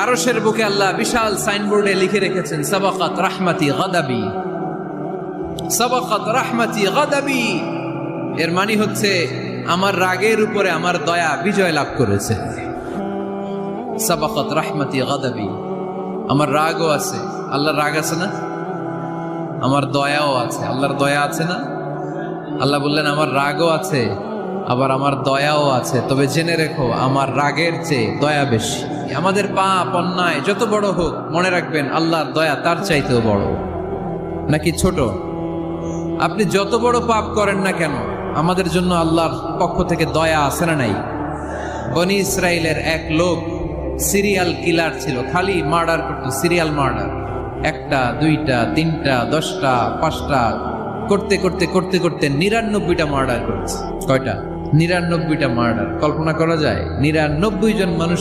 আরশের বুকে আল্লাহ বিশাল সাইনবোর্ডে লিখে রেখেছেন সাবাকাত রাহমাতি গাদাবি, সাবাকাত রাহমাতি গাদাবি। এর মানে হচ্ছে আমার রাগের উপরে আমার দয়া বিজয় লাভ করেছে। সাবাকাত রাহমাতি গাদাবি, আমার রাগও আছে, আল্লাহর রাগ আছে না? আমার দয়াও আছে, আল্লাহর দয়া আছে না? আল্লাহ বললেন আমার রাগও আছে, আবার আমার দয়াও আছে, তবে জেনে রেখো আমার রাগের চেয়ে দয়া বেশি। আমাদের পাপ অন্যায় যত বড় হোক, মনে রাখবেন আল্লাহর দয়া তার চাইতেও বড়। নাকি ছোট? আপনি যত বড় পাপ করেন না কেন, আমাদের জন্য আল্লাহর পক্ষ থেকে দয়া আছে না নাই? বনি ইসরাইলের এক লোক সিরিয়াল কিলার ছিল, খালি মার্ডার করতো, সিরিয়াল মার্ডার। একটা, দুইটা, তিনটা, 10টা, 5টা করতে করতে করতে করতে 99টা মার্ডার করেছে। কয়টা? 99টা মার্ডার। কল্পনা করা যায় 99 জন মানুষ